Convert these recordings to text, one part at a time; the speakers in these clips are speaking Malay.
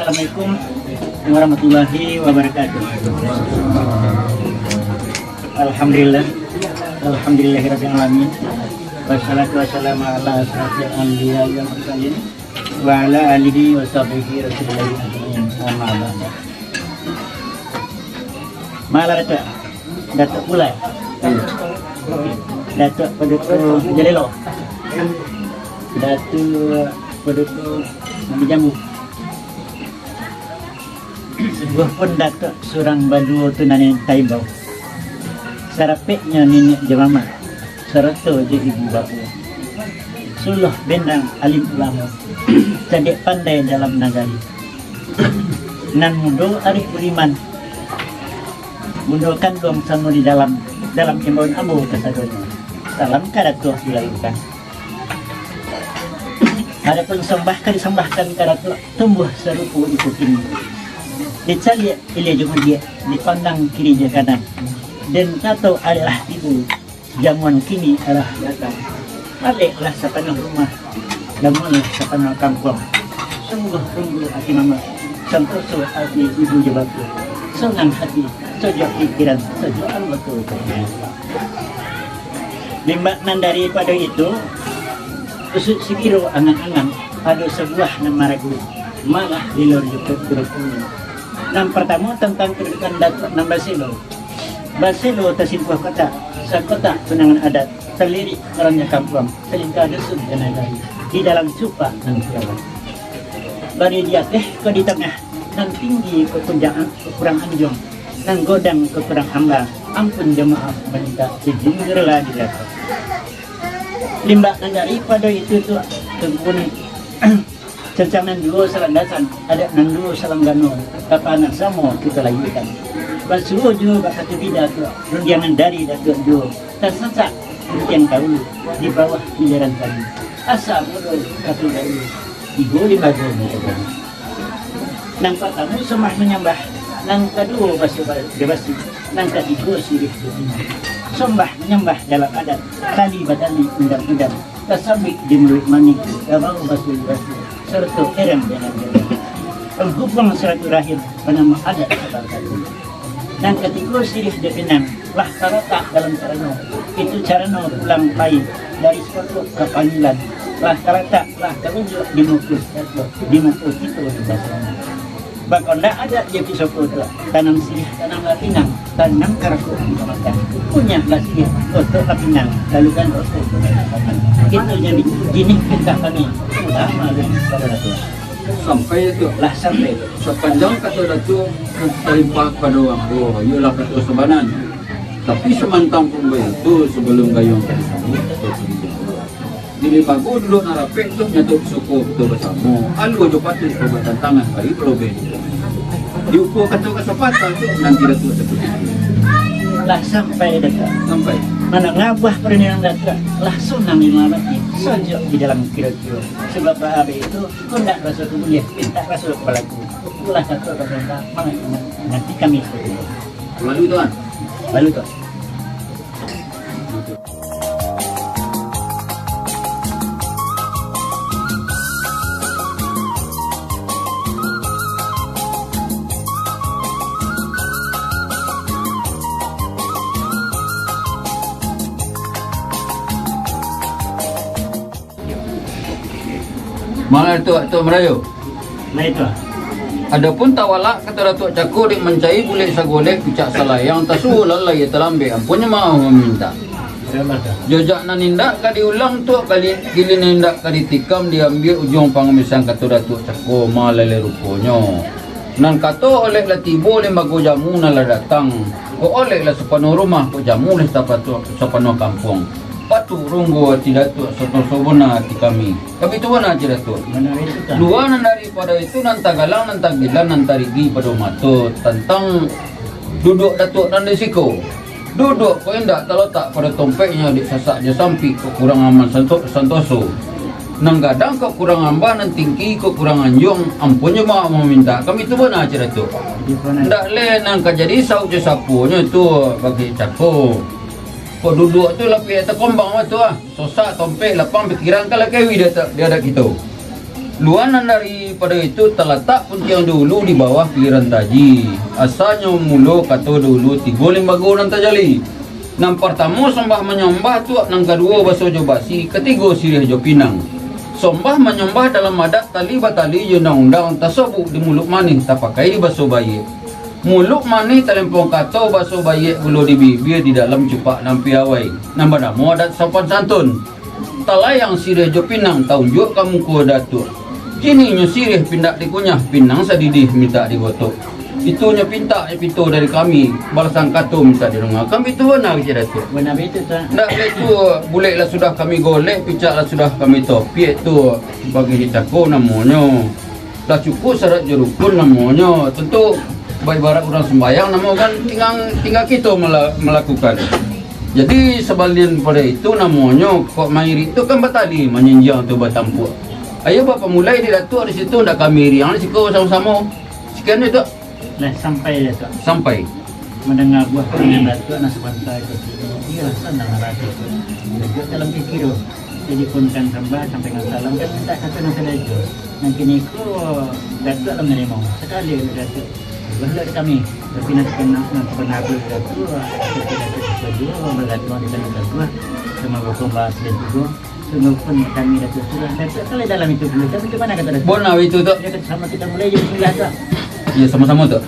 Assalamualaikum warahmatullahi wabarakatuh. Alhamdulillah, alhamdulillahirabbil alamin. Wassalatu wassalamu ala asyrafil anbiya wal mursalin wa ala alihi wa sahbihi rasulillahi ajmain. Amma ba'd. Malah Datuk pula. Datuk penduduk Jalelo. Datuk penduduk Nabi Jamu. Sebuah pun Datuk surang badu tunanin Taibau. Sarapeknya nenek jemama. Serta je ibu bapa. Suluh bendang alim ulama. Cadik pandai dalam nagari. Nan mudo arif beriman. Mudo kandung sama di dalam imbauan abu kesadonya. Salam kadatua dilahirkan. Adapun disembahkan kadatua tumbuh serupu ikutin. Dicari ilia juga dia dipandang kiri je kanan. Dan tato adalah ibu. Jamuan kini adalah datang. Baliklah sepenuh rumah, namunlah sepenuh kampung. Sungguh hati mama, sentoso hati ibu jebatu. Senang hati, sojok pikiran, sojok betul. Limbaknan daripada itu, usut sikiro angan-angan ada sebuah nama ragu, malah di luar juga berpunyai. Yang pertama tentang kedudukan Datuk Nambaselo. Baselo tersimpuh kota, sekota tunangan adat, terlirik orangnya kampung, selingkah dusun dan lain-lain, di dalam cupa dan siawan. Bari dia ke di tengah, dan tinggi ke tunjangan kurang anjong, dan godang ke kurang hamba, ampun jemaah minta izin gerlah di dalam. Limbak daripada itu tu tempuni cencangan dua selandasan, ada nan dua selanggano, kapanan sama kita layukan. Basuh juga kata tidak tu, rundiangan dari datuk jo, tersesak rundiang kaulu di bawah pilihan kami. Asal mudo kata dari ibu di bagian itu. Nang pertama semah menyembah, nang kedua basuh bebasi, nang ketiga sirih dunia. Sembah menyembah dalam adat, tali batali undang-undang, tersambik di mulut manik, abang basuh serta erem dengan penghubung silaturahim bernama adat sebagai. Dan ketiga sirih depinan lah tarata dalam carano. Itu carano pulang pai dari suatu kepanggilan. Lah tarata lah terunjuk di mukus itu dasarnya. Bahkan tidak ada dia pisau tu tanam sirih, tanam lapinang, tanam karaku makan. Punya lah sirih untuk lapinang, lalu kan untuk itu jadi jenis kita kami utama saudara tua. Sampai itu Lah sampai sepanjang kata Datuk terlimpah pada waktu ialah kata sebanan, tapi semantang pun itu sebelum gayung jadi bagus dulu narapek tu nyatuk suku tu bersama alu jo patut perbuatan tangan bagi proben diukur kata kesempatan tu nanti Datuk seperti lah sampai dekat. sampai Mana ngabah perniang datuk lah sunang lima mati sojok di dalam kira-kira sebab bahaya itu kau nak rasa kemuliaan minta rasa kepalaku itulah satu perintah nanti kami lalu tuan lalu tu mana itu Datuk Merayu. nah itu Adapun tawalak kata Datuk Cako dik mencai bulik sagolek picak salayang tasu lalai telambe ampunnya mau meminta. Jojak nanindak kali ulang tu kali gili nindak kali tikam diambil ujung pangemisan kata Datuk Cako malale rupanya. Nan kata oleh lah tibo le mago jamu nala datang. Ko oleh lah sepenuh rumah ko jamu le sepenuh kampung. Patu runggu tidak tu soto-sobona hati kami. Kami tu mana tidak tu. mana itu tak Dua nan daripada itu nan tagalang nan tagilan nan tarigi pada matut tentang duduk datuk dan risiko. Duduk ko indak terletak pada tompeknya di sasak je sampai ko kurang aman santoso. Nang gadang ko kurang amba nan tinggi ko kurang anjung ampunnya mau meminta. Kami tu mana tidak tu. Ndak le nang kajadi sau je sapunya tu bagi Cako. Kau duduk tu lah pergi terkombang tu ah. Sosak, tompek, lapang, pikiran kalau kewi dia ada gitu. Luanan daripada itu terletak puntiang dulu di bawah piliran taji. Asalnya mulu kata dulu tiga lembaga orang tajali. Nang pertama sembah menyembah tuak, nang kedua baso jo basi, ketiga sirih jo pinang. Sembah menyembah dalam adat tali batali jo undang-undang tasabuk di muluk manih tak pakai di baso bayi. Muluk manih telempong kata baso bayi ulo di bibir di dalam cupak nang piawai. Nambah nama adat sopan santun. Talayang sirih jo pinang taunjuk kamu ku datuk. Kini nyo sirih pindak dikunyah pinang sadidih minta digotok. Itunya pinta pito dari kami balasan kata minta dirunga. Kami tu benar je datuk. Benar itu tak? Ndak itu boleh lah sudah kami golek, picak lah sudah kami topiek tu bagi dicako namanya. Dah cukup syarat jerukun namanya. Tentu ibarat orang sembahyang nama kan tinggal kita melakukan. Jadi sebalian pada itu namanya kok mairi itu kan batali menyenjang tu batampuk. Ayo bapak mulai di datuk di situ ndak kami riang di situ sama-sama. Sekian itu Nah sampai ya tak? sampai. Mendengar buah keringan datuk nak sebentar ke sini. Iya senang rasa. Datuk dalam pikir jadi pun kan sembah sampai dengan salam kan tak kata nak saja. Nanti ni ko datuk dalam menerima sekali datuk. Benar kami tapi nak pernah datuk. Kita berdua bergantung di dalam datuk. Sama bapak bahas dan juga. Semua pun kami datuk sudah. Datuk kalau dalam itu dulu. Tapi ke mana kata datuk? Bona itu tu. Dia kata sama kita mulai jadi sembilan tak? Ya sama-sama tu.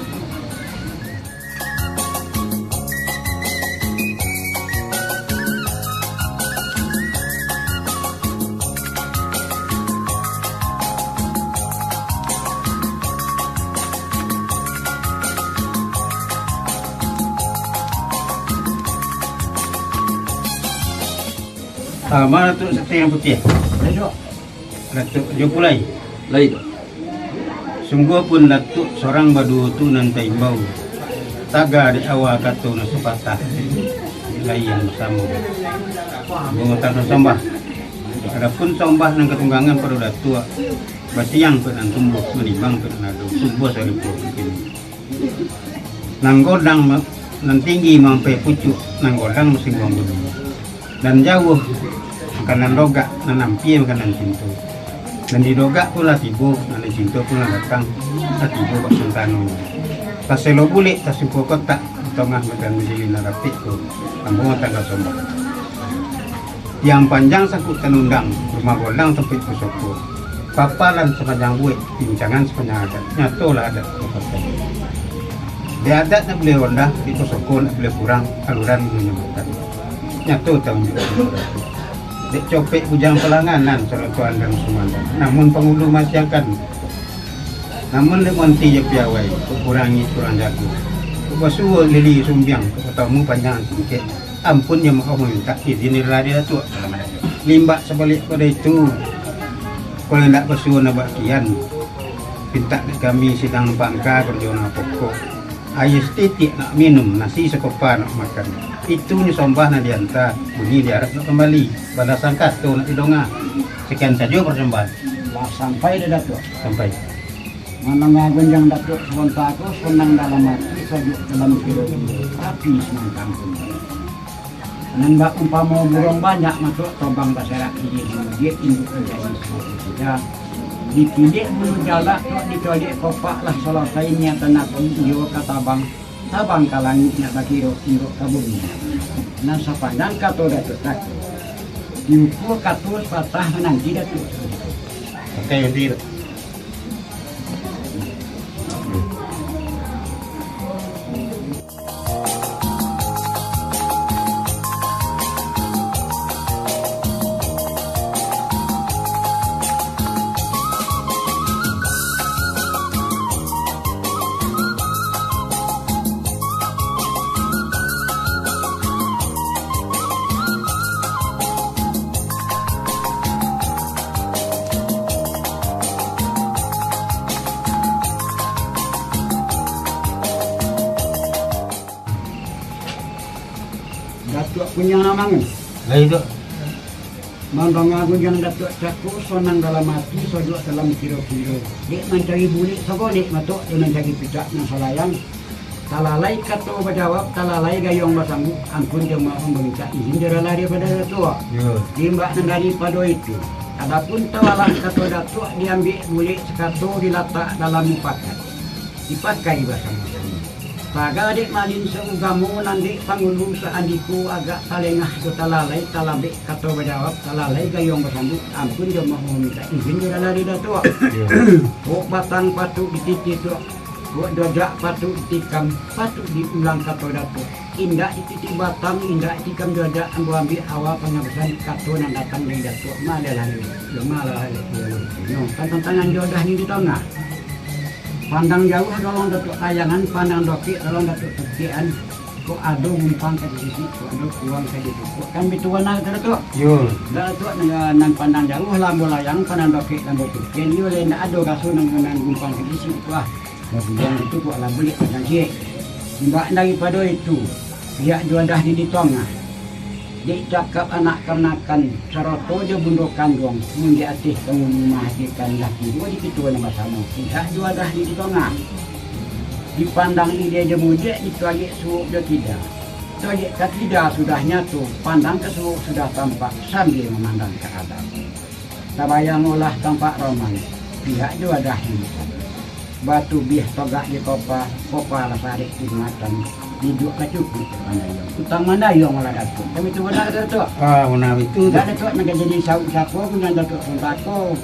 Mana tu seperti yang putih? Datuk. Datuk Jopulai. Lain. Sungguh pun datuk seorang badu tu nanti bau. Taga di awal kata na sepatah. Layan bersama. Bunga sambah. Adapun sambah nang ketunggangan pada datuk. Basiang pun nang tumbuh menimbang pun nado. Subuh dari pun ini. Nang godang nang tinggi sampai pucuk. Nang godang mesti bangun. Dan jauh makanan dogak nanampi makanan cintu. Dan di dogak pula tibo, nanti cintu pula datang, tibo kat sentano. Paselo bulik, tasupo kotak, tengah makan menjadi narapit tu, ambung tangga sombong. Yang panjang sakut tenundang, rumah golang tepit pusoko. Papalan sepanjang buik, pincangan sepanjang adat, nyatolah adat pusoko. Di adat nak boleh rendah, di pusoko nak boleh kurang, aluran menyebutkan. Nyato tahun juga. Dek copek bujang pelanganan salah tuan dan Sumatera. Namun penghulu masyarakat. Namun lemonti je piawai, kurangi kurang jago. Basuh lili sumbiang, ketemu panjang sedikit. Ampun yang mau minta izin lari tu. Limbak sebalik pada itu. Kalau nak basuh nak bakian, minta kami sidang bangka berjona pokok. Air setitik nak minum, nasi sekopa nak makan. Itu ni sombah nak diantar, bunyi diharap nak kembali. Balasan kata nak didongak. Sekian saja persembahan. Lah sampai dah datuk. Sampai. Mana ngagunjang datuk sebentar aku senang dalam hati sajuk dalam hidup tapi senang kampung. Nanda umpama burung banyak masuk tobang masyarakat ini dia induk menjadi sudah dipilih menjalak ditolik kopak lah selesainya tanah pun dia kata bang tabang kalangit nak bagi induk kabumi. Nah sepanjang kata datuk tak diukur kata patah menanti datuk. Oke, tidak. Datuk punya namanya. Lah itu. Mandang aku yang datuk cakup sonang dalam hati, sodok dalam kiro-kiro. Dek mencari bulik, sogolik matuk, dia mencari pijak yang salayang. Talalai kata berjawab, talalai gayung bersanggup, ampun dia mau meminta izin dia lari pada datuk. Ya. Limbak daripada itu. Adapun tawalan kata datuk diambil boleh sekato diletak dalam mupakat. Dipakai bersama-sama. Paga adik malin seugamu nanti pangulu seandiku agak talengah tu talalai talabik kata berjawab talalai gayung bersambut ampun dia mau minta izin dia lari datuk. Kok batang patut dititik tu. Kok dojak patut ditikam patut diulang kata datuk. Indah dititik batang indah ditikam dojak ambil ambil awal pengabesan kata yang datang dari datuk malah lari. Malah lari. Kan tantangan jodoh ni di tengah. Pandang jauh tolong datuk tayangan, pandang dokik tolong datuk tekian. Kok ada ngumpang ke sisi, kok ada kuang ke situ. Kok kan bituan nak datuk. Yo. Datuk nang pandang jauh lambo layang, pandang dokik lambo tekian. Yo le ndak ada kasu nang ngumpang ke sisi. Wah, yang itu kok lah beli pandang cik. Mbak daripada itu, pihak juadah di tengah. Dia cakap anak kenakan saroto je bundukan dong mundi atih kamu mahdikan laki dua di kitu nama sama tidak juadah di tengah dipandang ide je muda dituagik suuk je tidak tuagik ke tidak sudah nyatu pandang ke suuk sudah tampak sambil memandang ke atas tabayang olah tampak roman pihak juadah di batu bih togak di kopa lasarik di matan hidup cukup mandayong utang mandayong malah datuk kami tu benar datuk Benar itu. dah datuk nak jadi sapu pun yang datuk sembako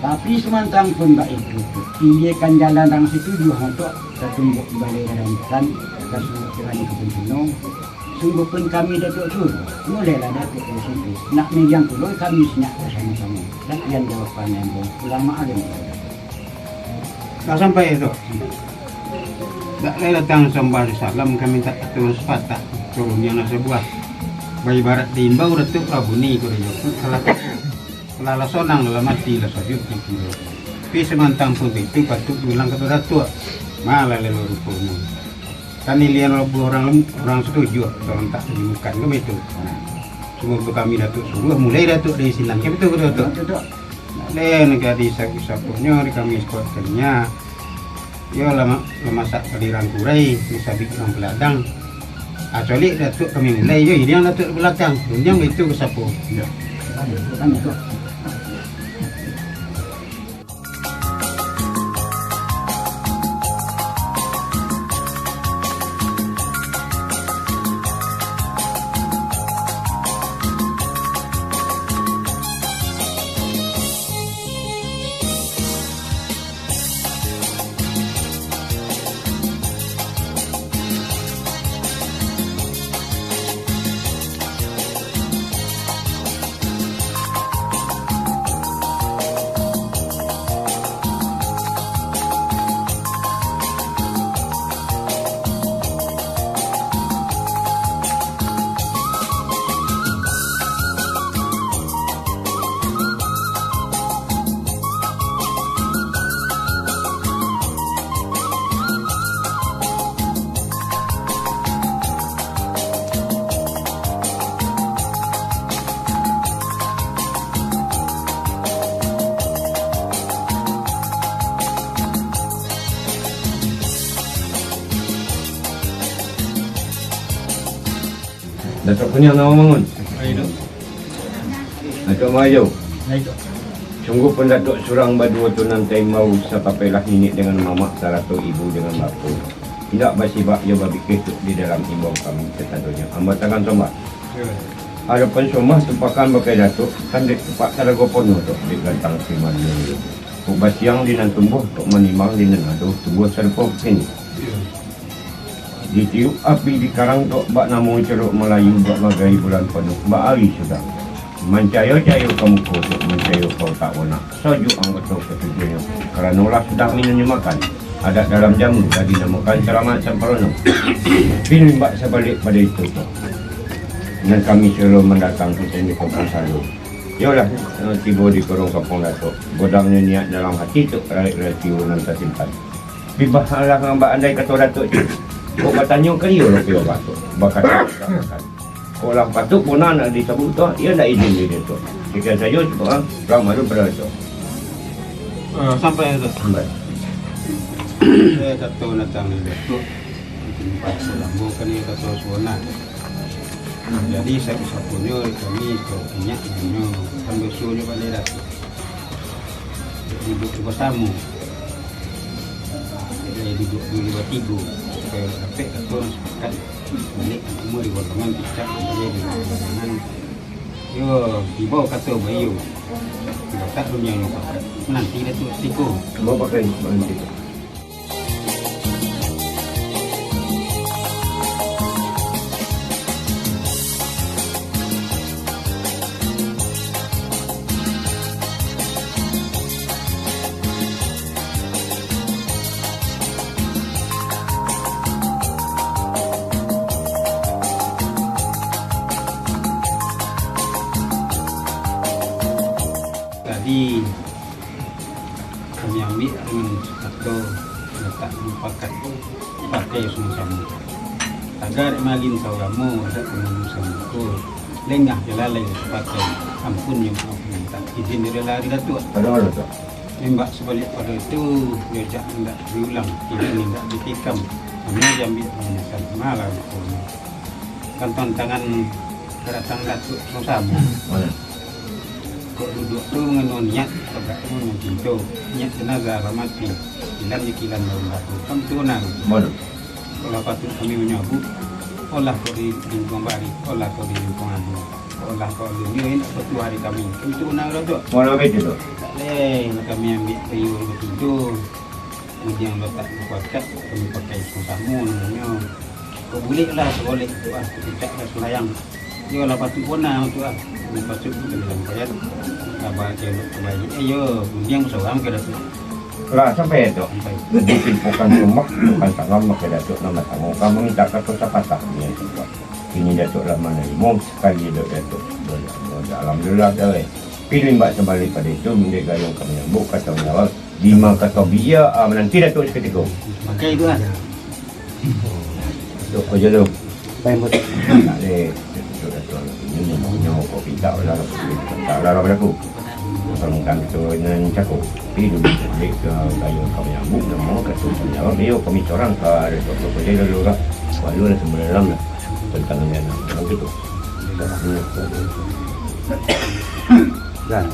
tapi semantang pun tak itu pilihkan jalan yang situ juga untuk tertumbuk balik dan kasut dengan ikut senong sungguh pun kami datuk suruh mulailah datuk di situ nak megang pulau kami senyak bersama-sama dan yang jawapan yang ulama alim Tak sampai itu. Tak leh datang sembah salam kami tak terus patah turunnya nasi buah. Bayi barat diimbau datuk rabuni kuriyo. Kalau sonang dalam mati lah sajud dikira. Pi semantang pun itu patut bilang kepada datuk. Malah lelu rupanya. Kan ilian orang setuju orang tak dibukan kami itu. Semua kami datuk suruh mulai datuk dari sinan kami itu datuk. Leh negara di sapunya di kami sekolahnya. Yo lama masak kaliran kurai bisa bikin peladang. Actually datuk kami mulai je yang datuk belakang. Yang itu ke sapu. Ya. Kan itu. Datuk punya nama mangun. Datuk Maju. Sungguh pun Datuk surang berdua tu nanti mau sapapelah ini dengan mamak saratu ibu dengan bapa. Tidak basibak yo babi kesuk di dalam imbau kami setadunya. Hamba tangan sombah. Harapan sombah tempakan pakai Datuk kan di tempat talago penuh tu di gantang siman ni. Ubas siang dinan tumbuh tok menimang dinan aduh tumbuh serpong sini. Ditiup api di karang tok bak namu ceruk Melayu bak bagai bulan penuh bak hari sudah mencayo-cayo kamu kotok mencayo kau tak wanak soju ang betul ketujuhnya kerana ulah sudah minumnya makan ada dalam jamu tadi namakan selamat sempurna pilih bak sebalik pada itu tok dan kami selalu mendatang kita di kampung Salu yolah tiba di korong kampung Datuk godangnya niat dalam hati tok rakyat nanti simpan bibah Allah ngambak andai kata Datuk kau bertanya ke dia lah Datuk bakal makan. Kau lah patut pun nak disebut tu, dia tak izin dia tu. Jika saya cuba, ramai tu berada. Sampai itu. Sampai. Datuk datang ni datuk. Tempat pulang bukan ni kata suona. Jadi satu-satunya kami minyak punya kan bersunya pada dah. Jadi duduk tamu. Jadi duduk dulu tiga supaya dapat atau sepakat balik umur di potongan picak jadi di potongan. Yo tiba kata bayu. Tidak tak dunia yang pakai. Nanti dah tu tiku. Mau pakai nanti. Jadi kami ambil dengan atau letak pakat pakai sama-sama. Agar malin sauramu ada pengurusan itu lengah jelalai pakai ampun yang maaf minta izin dari lari datuk. Ada tak? Membak sebalik pada itu dia tidak diulang, tidak ditikam. Hanya dia ambil menyesal malam pun. Kan tantangan kedatang datuk sama-sama. Mana? Kok duduk tu mengenal niat agak dengan cinta niat jenazah mati hilang jikilan dalam batu kan tunang Mana? kalau patut kami menyambut olah kau di lingkungan bari olah kau di lingkungan olah kau di dunia ini satu hari kami tunang lah tu Mana begitu tu? tak boleh kami ambil kayu begitu kemudian letak kuatkan kami pakai samu namanya kau boleh lah boleh tu ah tidak lah selayang dia lah patut punang tu ah patut kita dalam bayar abah celok kembali ayo kemudian seorang ke datuk Lah sampai itu. sampai Mungkin bukan rumah, bukan tangan maka datuk nama tangan. Kamu minta kata sepatah ni. Ini datuk lama ni. Mau sekali datuk. Alhamdulillah dah. Pilih mbak kembali pada itu minta gayung kami nyambuk kata menjawab. Lima kata biar menanti datuk seketika. pakai itu ah Datuk kerja tu. Baik betul. Tak boleh. Datuk ini punya kopi tak lah. Tak lah pada aku. Kalau kami tu dengan cakap. Tapi dulu balik ke gayung kami nyambuk. Nama kata menjawab. Dia kami corang ke datuk kerja dulu lah. Walau dah sebenarnya dalam lah. Tentang yang macam itu. Dan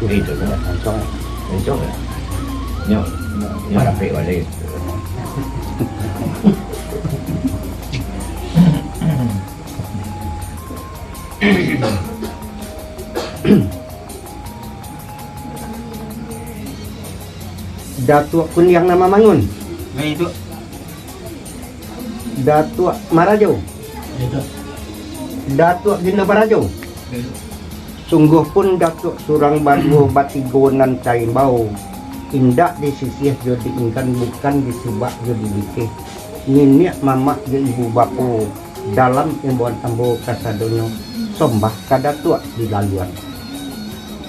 Itu lah. Encok lah. Nyok rapik balik. Datuk pun yang nama Mangun, baik itu Datuk Marajo, Itu. Datuk Dina Barajo. Sungguh pun Datuk Surang Badu Batigonan Caimbau indak disisih jo diingkan bukan disubak jo dibikih niniak mamak jo ibu bapu dalam imbuan ambo kasadonyo sombah kadatuk di laluan.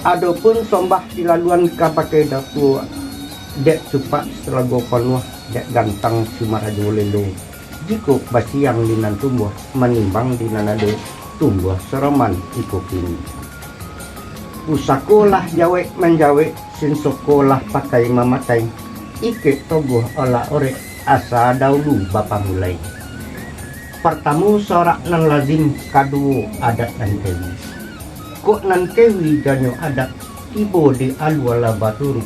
Adapun sombah di laluan kapakai datuk dek cepat selago penuh dek gantang si Marajo lelo jiko basiang dinan tumbuh menimbang dinanado tumbuh sereman ikokin. Usakolah jawe menjawe sin sekolah pakai mamatai ike togoh olah ore asa dahulu bapa mulai. Pertama sorak nan lazim kadu adat nan kewi. Kok nan kewi ganyo adat tibo di alwala baturu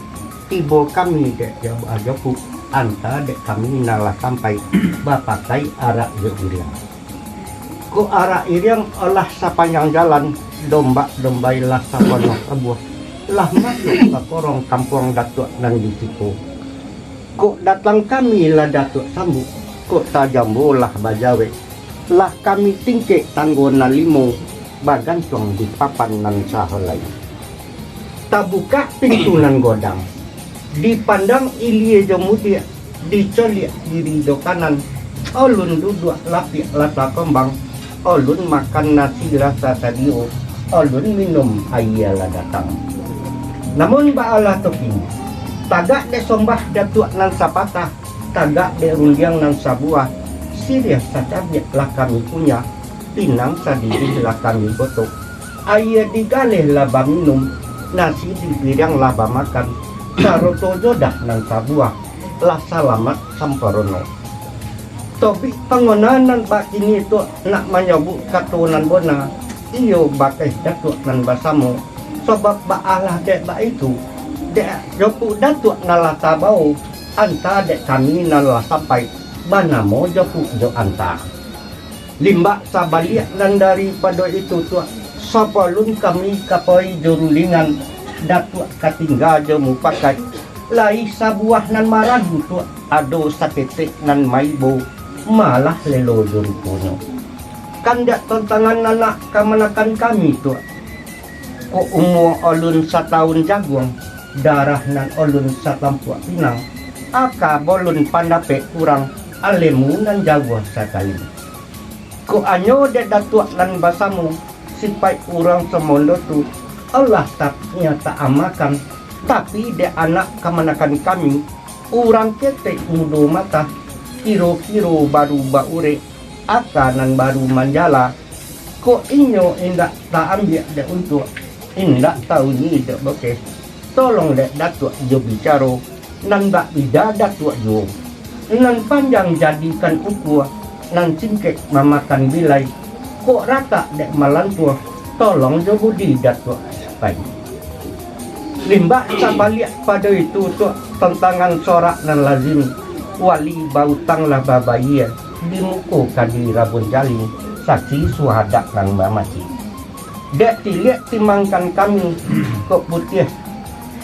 tibo kami dek jauh ajoku anta dek kami nalah sampai bapakai arak iriang. Kok arak iriang olah sepanjang jalan domba-dombailah sapono abuah lah masuk ke korong kampung datuk nan ditiko. Kok datang kami lah datuk sambut kok tajambo lah bajawe lah kami tingke tanggo na limo bagantong di papan nan saholay. Tabuka pintu nan godang dipandang ilie jomudia dicolik diri do kanan olun duduk lapik lata kembang olun makan nasi rasa sadio olun minum ayala datang. Namun baalah topin tagak de sombah datuk nan sapatah tagak de rundiang nan sabuah sirias sacabit lah kami punya pinang sadiri lah kami gotok ayah digaleh laba minum nasi di piring laba makan saroto jodah nan sabuah lah salamat samparono. Tapi pengonanan bak ini tu nak menyebut katunan bona iyo bakai datuk nan basamu sebab ba Allah dek ba itu dek jopu datuk nalata bau anta dek kami nala sampai banamo jopu jo anta limba sabaliak nan daripada itu tu sapalun kami kapai jorulingan datuk katinggal jo mu pakai lai sabuah nan marah tu ado saketek nan maibo malah lelo juripuno kandak tantangan anak kamanakan kami tu ko umur olun setahun jagung darah nan olun satampuk pinang aka bolun pandape kurang alemu nan jagung sekali ko anyo dek datuk nan basamu sipai kurang semondo tu Allah tak nyata amakan tapi dek anak kamanakan kami urang ketek mudo mata kiro-kiro baru baure akanan baru manjala kok inyo indak tak ambil dek untuk indak tahu ni dek bokeh tolong dek datuk jo bicaro nan bak bida datuk jo nan panjang jadikan ukur nan singkek mamakan bilai kok rata dek malantua tolong jo budi datuk baik limbah sabaliak pada itu tu tantangan sorak nan lazim wali bautang lah babaya di muko kadi rabun jali saksi suhadak nang mamati dek tiliak timangkan kami kok putih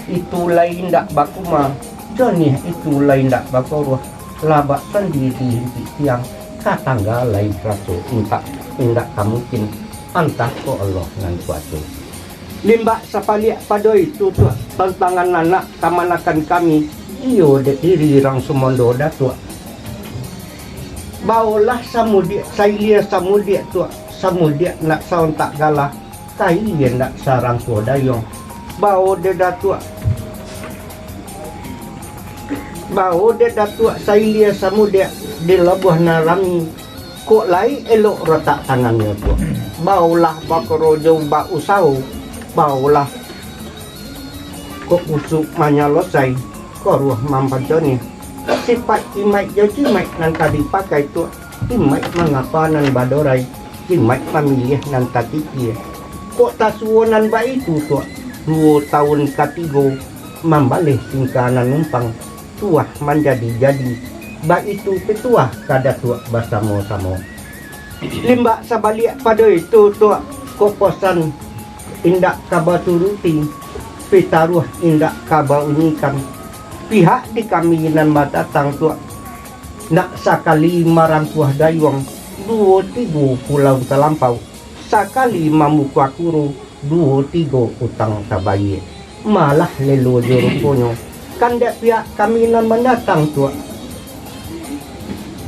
itu lain dak bakuma jonih itu lain dak bakoruh labak sendiri tiang katangga lain raso indak kamukin antah ko Allah ngan kuatu limbak sapaliak pada itu tu tantangan anak kamanakan kami iyo dek diri rang sumondo datuk baulah samudia sailia samudia tu samudia nak saun tak galah sailia nak sarang tu dayong bau de datuk sailia samudia di labuh narami kok lai elok retak tangannya tu baulah bakorojo ba usau baulah kok usuk manyalosai koruh mampajoni sifat imai jo cimai nan tadi pakai tu imai mengapa nan badorai imai pemilih nan tadi kia kok tasuonan ba itu tu 2 tahun katigo mambalih tingkanan numpang tuah menjadi ba itu petuah kada tuah basamo-samo limbak sabaliak pada itu tuah koposan indak kabaturuti pitaruh indak kabaunikan pihak di kami nan batatang tu nak sakali marang kuah dayuang 2-3 pulau terlampau sakali mamukwa kuru 2-3 utang tabaye malah lelo joruponyo kandak pihak kami nan mendatang tu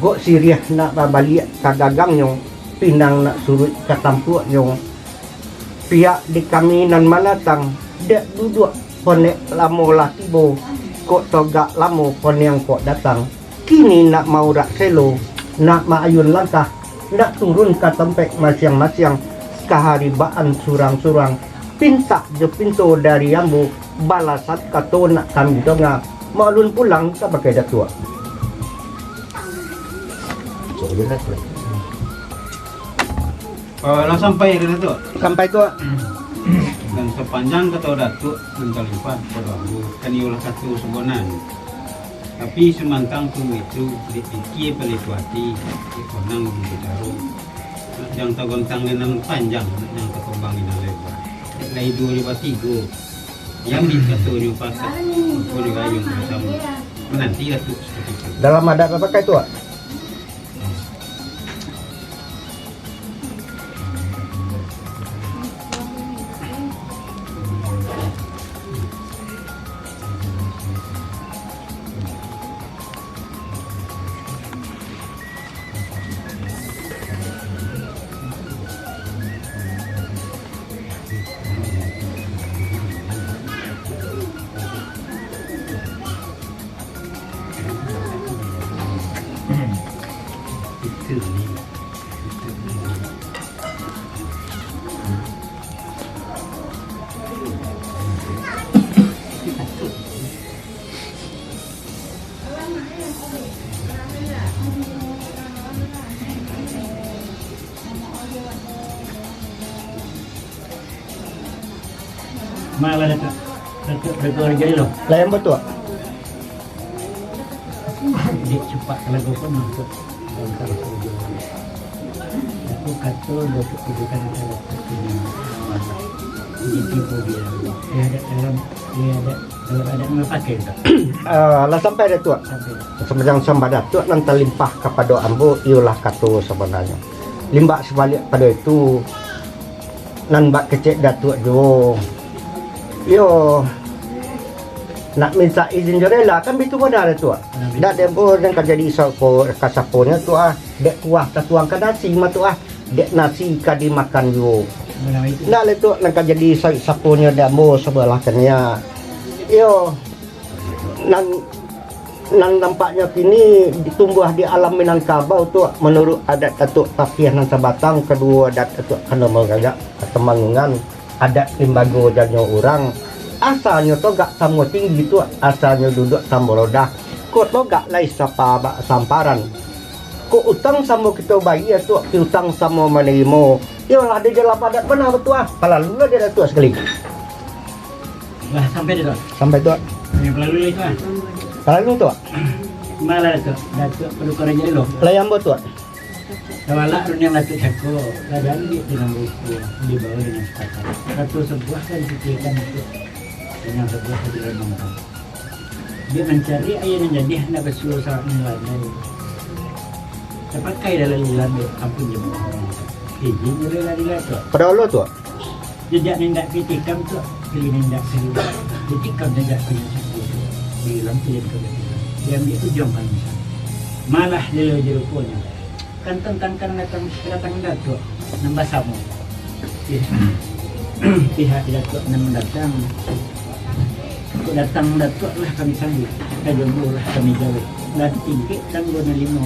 gok siriah nak babaliak kagagangnya pinang nak surut katampuknya pihak di kami nan mendatang dek duduk ponek lamolah tibo kok togak lamo yang kok datang kini nak mau rak selo nak maayun langkah nak turun ke tempat masyang-masyang keharibaan surang-surang pinta je pintu dari ambu balasat kato nak kami donga malun pulang tak pakai datua Kalau sampai ke datuk sampai tu dan sepanjang kata datuk dan kalipat pada ambu kan iulah satu sebulan tapi semantang tu itu dipikir pelituati dikonang bicara yang tergontang dengan panjang yang terkembang dengan lebar lai 2-3 yang dikatakan pasal kau digayung bersama menanti datuk seperti itu dalam adat apa pakai tu malah datuk berkorang jadi loh. Layan betul. Dia cepat kalau gue pun masuk dalam kerja. Aku kata datuk kebukan kalau ini jadi tipu dia. Dia ada dalam kalau ada yang pakai tak. Lah sampai ada tu. Sampai. Semacam sambada tu nanti limpah kepada ambo ialah kata sebenarnya. Limbah sebalik pada itu nan bak kecek datuk jo. Yo nak minta izin jorela kan itu benar tu. Dak dembo dan jadi sapo kasaponya tu dek kuah tatuang ka nasi ma tu dek nasi ka dimakan yo. Nak le tu nak jadi saponya demo sebelah kannya. Yo nan nampaknya kini ditumbuh di alam Minangkabau tu menurut adat Datuk Tapiah nan Sabatang kedua adat Datuk kena mengajak Temanggungan adat limbago janyo orang asalnya tu gak samo tinggi tu asalnya duduk samo rodah kok tu gak lai sapa samparan kok utang samo kita bayi tu utang samo menerima yalah dia jalan padat benar betul kalau lu dia Datuk sekali Lah sampai dia tu. sampai tu Yang lalu itu kalau lu tu malah datuk berkorang jadi loh. layan betul Kawala yang datuk Joko, lajan di dalam buku di bawah dengan sepakat. Satu sebuah kan dipikirkan itu dengan sebuah hadiran. Dia mencari ayah yang jadi hendak bersuruh saat nilai. Dapat kaya dalam lilan ampun jemput. Izin nilai tu. pada lu tu Jejak nendak pitikam tu, pilih nendak seluruh. Pitikam nendak pilih seluruh. Bilang pilih kebetulan. Dia ambil ujung kan malah dia jerupunya. Kan tentang datang datuk nambah sama. Pihak datuk nambah datang. Kau datang datuk lah kami sambut. Kajombo lah kami jawab. Lati tingkit dan guna limo.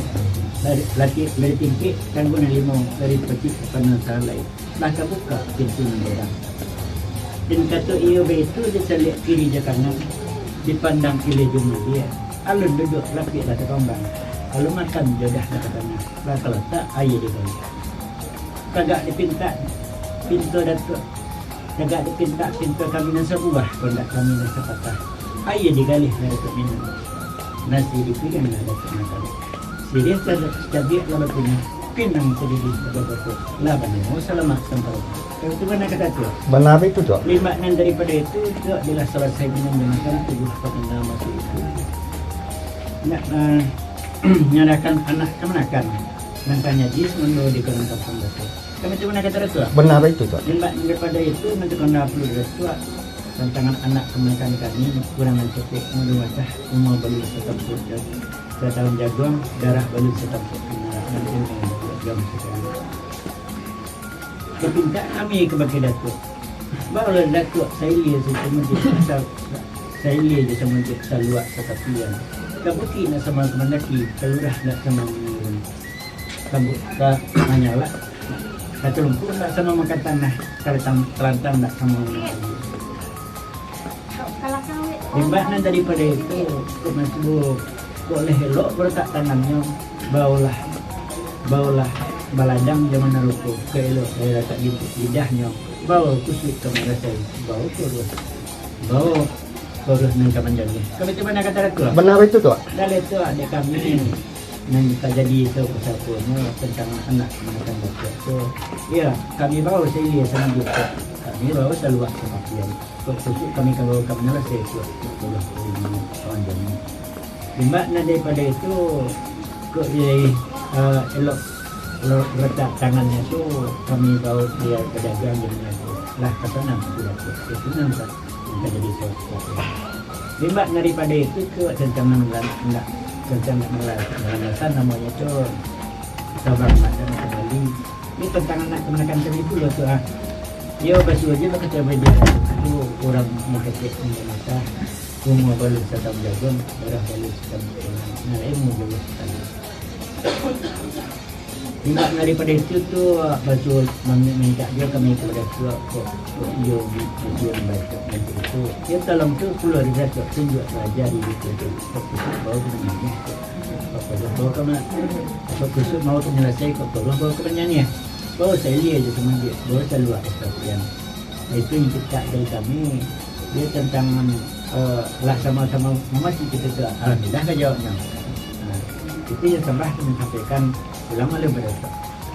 Lati tingkit dan guna limo dari peti panas salai. Maka buka pintu orang. Dan kata ia begitu dia selihat kiri je kanan. Dipandang kiri jumlah dia. Alun duduk lapik lah terkombang. Kalau makan jodoh katanya. Kalau tak ayah dia balik. Kagak dipinta pintu datuk. Kagak dipinta pintu kami nan sebuah. Kondak kami nan sepatah. Ayah digalih lah datuk minum. Nasi dipilih lah datuk makan. Jadi setiap kalau punya pinang sendiri datuk. Lah banyak. Selamat sampai. Kalau tu mana kata tu? benar itu tu Limbaan daripada itu adalah selesai minum dan makan tubuh pada masa itu. Nak menyerahkan anak kemenakan nampaknya jis menurut di kalangan kampung Datuk. Kami cuma nak kata Datuk. benar itu tu Limbaan daripada itu nanti kena perlu Datuk tantangan anak kemenakan kami kurang mencapai menduwacah umur balu setahun sudah 2 tahun jagung darah balu setahun sudah nanti jam sekarang. Kepinta kami kepada Datuk. Baru Datuk saya lihat sesuatu saya lihat sesuatu saluak tetapian. Kabuki nak sama kemandaki, kelurah nak sama kabut ka manyala. Satu lumpur nak sama makan tanah, kelantang nak sama. Limbahnya daripada itu, masuk boleh elok bertak tangannya, baulah baladang zaman naruko ke elok saya letak lidahnya, bau kusut ke merasa, bau terus, bau terus nang kamanjani. Kami tu mana kata aku? benar itu tu Dari itu adik kami yang kita jadi sapu-sapunya tentang anak menakan bapak. So, ya kami bawa saya lihat sama dia. Kami bawa seluar kematian. Khusus kami kalau kami nala saya tu tolong kawan jadi. Limbahnya daripada itu kok dia elok letak tangannya tu kami bawa dia pedagang jadinya tu lah kesana sudah tu. Itu nampak jadi sesuatu. Limbah daripada itu ke tentang nak tentang melakukan namanya tu sabar macam kembali. Ini tentang anak kemenakan kami pula tu Dia basuh aja pakai cabai dia. Itu orang mengkecek mata. Umur balu setahun jagung, darah balu setahun. Nah, ilmu balu setahun. Limbah daripada itu tu basuh minta dia kami kepada kok dia dia baca itu. Dia dalam tu keluar dia tu tunjuk saja di itu tu. Baru menyanyi. Baru kena apa kusut mau tu menyelesai kok baru baru menyanyi. Baru saya lihat je sama dia. Baru saya luar sekian. Itu yang kita dari kami, dia tentang lah sama-sama memati kita tu. Alhamdulillah kan jawabnya. Itu yang sembah kami sampaikan ulama lebar itu.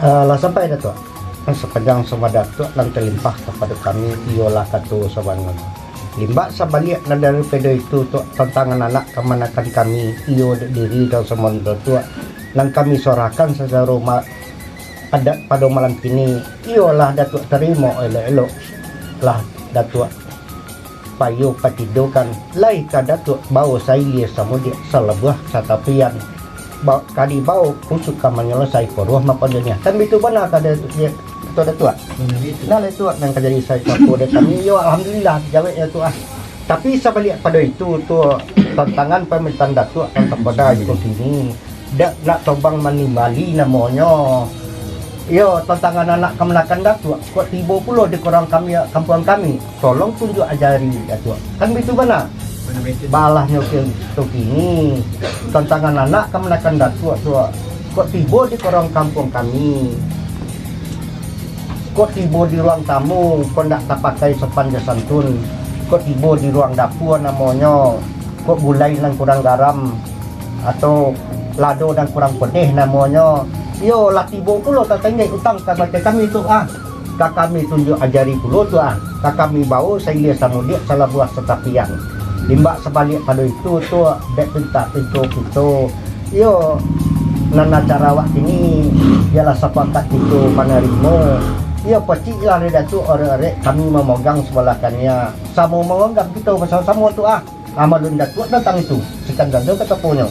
Lah sampai Datuk. Sepanjang sama Datuk lan terlimpah kepada kami ialah katu sabangan. Limbak sabalik dan daripada itu tu tantangan anak kemanakan kami iyo diri dan semua Datuk dan kami sorakan secara pada malam kini ialah Datuk terima elok-elok lah Datuk payu patidokan lai ka Datuk bau saya sama dia salabuh satapian kali bau kusuk ka menyelesai koruh makonnya kan itu benar kada dia Datuk nah itu yang terjadi saya kepada kami yo alhamdulillah jawabnya tu tapi sebalik pada itu tu tantangan pemerintahan Datuk yang kepada itu sini dak nak tobang manimali namanya yo tantangan anak kemenakan Datuk kok tiba pula di korang kami kampung kami tolong tunjuk ajari Datuk kan itu benar balahnya ke ini tantangan anak kemenakan Datuk tu kok tiba di korang kampung kami kok tiba di ruang tamu kok tak pakai sopan santun kok tiba di ruang dapur namanya kok gulai dan kurang garam atau lado dan kurang pedih namanya yo lah tiba pula tak tinggal utang ke kami tu kami tunjuk ajari pula tu kami bawa saya sama dia salah buah setapian limbak sebalik pada itu tu dek pintu yo nana cara wak ini ialah sepakat itu menerima ya pasti lah Datuk orang-orang kami memegang sebelakannya sama memegang kita bersama-sama tu Amadun Datuk datang itu sekan ganda kata punya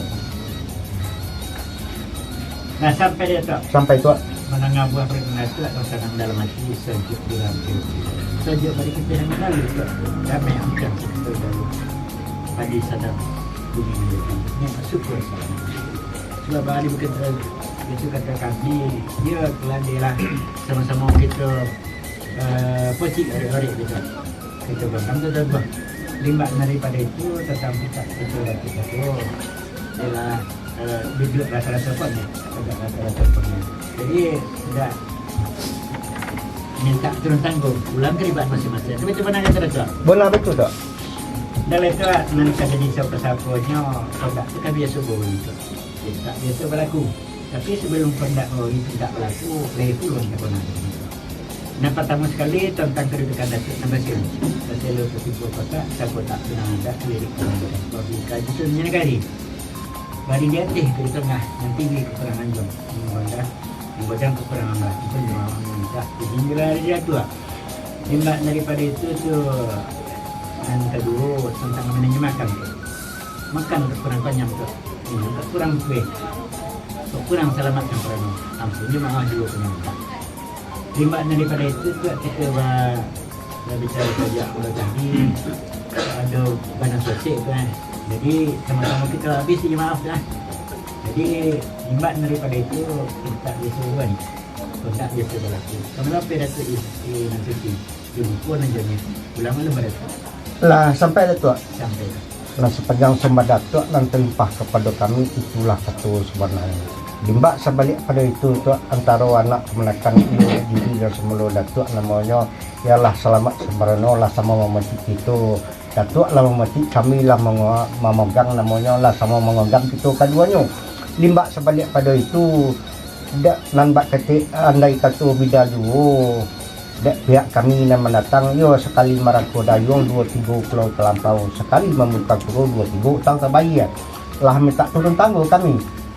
nah sampai dia tu menengah buah perkenalan tu atau sedang dalam hati sejuk di dalam sejuk bagi kita yang lalu tu ramai angkat kita dulu pada sadar bumi ini syukur sebab hari bukan itu kata kami dia kelandilah sama-sama kita pocik hari-hari kita bangkang tu dah limbak daripada itu tentang kita tu ialah duduk rasa-rasa punya jadi tidak minta turun tanggung ulang keribat masing-masing tapi macam mana kata Datuk? Benar betul tak? Dalam itu nanti jadi siapa-siapanya tidak kita biasa boleh itu tak biasa berlaku tapi sebelum pendak itu tidak berlaku pulun ke pernah dan pertama sekali tentang kedudukan Datuk Nabasil Datuk Ketiga Kota siapa tak pernah ada lirik bagi kaji sebenarnya negari bagi dia di tengah yang tinggi kekurangan jom memandang kekurangan lah itu memang minta jadi dia tua limbak daripada itu tu yang kedua tentang manajemen makan kekurangan banyak tu kurang kue kurang selamat yang pertama ampunnya maaf juga penyampak limbak daripada itu juga kita bicara saja kalau tadi ada banyak sosial tu jadi sama-sama kita habis je maaf lah jadi limbak daripada itu kita biasa buat tak biasa berlaku kenapa Datuk nanti pun aja ulama lebar lah sampai Datuk sampai lah sepanjang sembah Datuk dan terlimpah kepada kami itulah satu sebenarnya limbak sebalik pada itu tu antara anak kemenakan diri dan semula Datuk namanya ialah selamat sembrono lah sama memati itu Datuk lah memati kami lah memegang namanya lah sama memegang kita keduanya limbak sebalik pada itu dak nampak ketik andai kata bida dulu dak pihak kami yang mendatang yo sekali marako dayung 2-3 pulau terlampau sekali membuka pulau 2-3 utang terbayar lah minta turun tanggung kami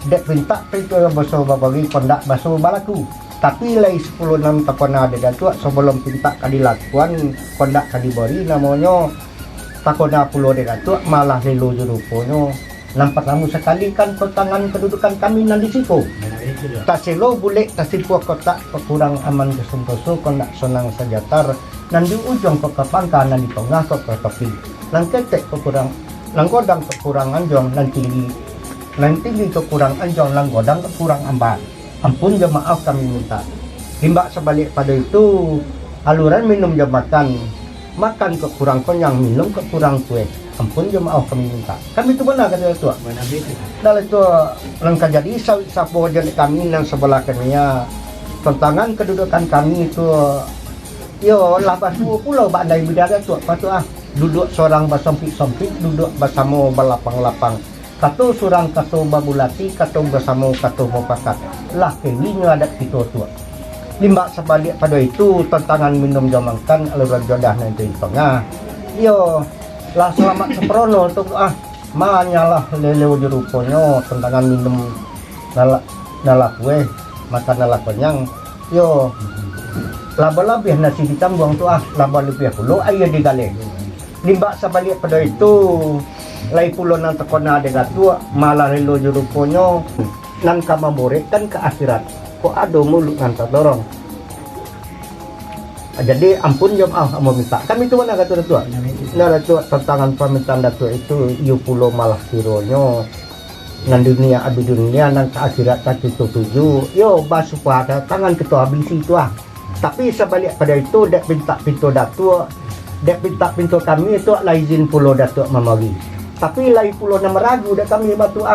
dek minta itu basuh bagi kondak basuh balaku tapi lagi 10-6 tahun ada Datuk sebelum minta kadilakuan kondak kadibori namanya takona pulau de Datuk malah lelu juruponya nampak namu sekali kan tangan kedudukan kami nan di situ tak selo boleh tasipua kotak kurang aman kesentoso kondak sonang sejatar nan di ujung ke pangka nan di tengah ke topi nan ketek kurang nan godang kekurangan jong nan tinggi kekurang anjong lang godang kekurang ambar ampun je maaf kami minta limbak sebalik pada itu aluran minum je makan kekurang konyang minum kekurang kue ampun je maaf kami minta kami itu benar kata Datuk benar itu dalam itu langkah jadi sapo jadi kami yang sebelah kami tantangan kedudukan kami itu Yo lah basu pulau bandai bidara tu apa tu duduk seorang bersempit-sempit, duduk bersama berlapang-lapang. Katu surang katu babulati, katu bersama katu mopakat. Lah kewinya ada kita tu. Limbak sebalik pada itu tentangan minum jamangkan aluran jodah nanti tengah. Yo lah selamat seprono tu manyalah lelew jeruponya tentangan minum nalak kue makan nalak kenyang. Yo laba lebih nasi ditambang tu laba lebih puluh air digale. Limbak sebalik pada itu lai pulau nang tekona dengan tua malah relo juruponyo nang kamamore kan ke akhirat kok ado mulut nang dorong. Jadi ampun jom mau minta kami tu mana kata tua nah tua tantangan permintaan datuk itu iu pulau malah kironyo nang dunia abdi dunia nang ke akhirat tak tuju yo basu pada tangan ketua habis itu tapi sebalik pada itu dek minta pintu datuk dek minta pintu kami itu lah izin pulau datuk mamagi tapi lai pulau nama ragu dek kami batu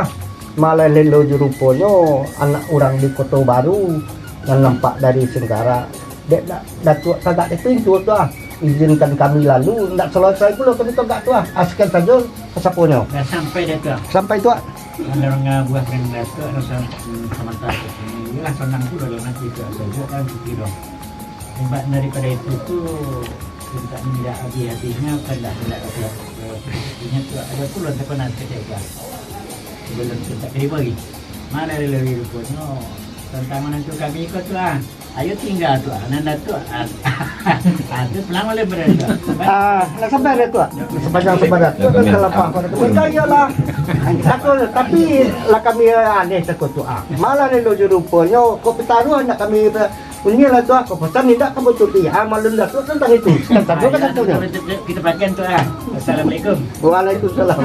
malah lelo juruponyo anak orang di Kota Baru yang nampak dari Senggara dek datuk kagak ada pintu tu izinkan kami lalu ndak selesai pulau kami tu gak tu sekian saja kesapunyo Dah sampai dah tu. sampai tu Ada orang buat dengan datuk rasa sementara ini lah senang pula lah nanti tu saja kan kira. Sebab daripada itu tu kita tidak hati-hatinya kan tidak hati-hatinya tu ada pula terkena kecewa belum kita bagi mana lebih rupanya tantangan itu kami ikut tu ayo tinggal tu nanda tu itu pelang oleh berada nak sampai ada tu sepanjang sepadan tu kan kelapang percaya lah tapi lah kami aneh takut tu malah ni lo rupanya kau petaruh nak kami punya lah tu kau pesan tidak kamu cuti malu dah tu tentang itu tentang tu kan kita bagian tu Assalamualaikum. Waalaikumsalam.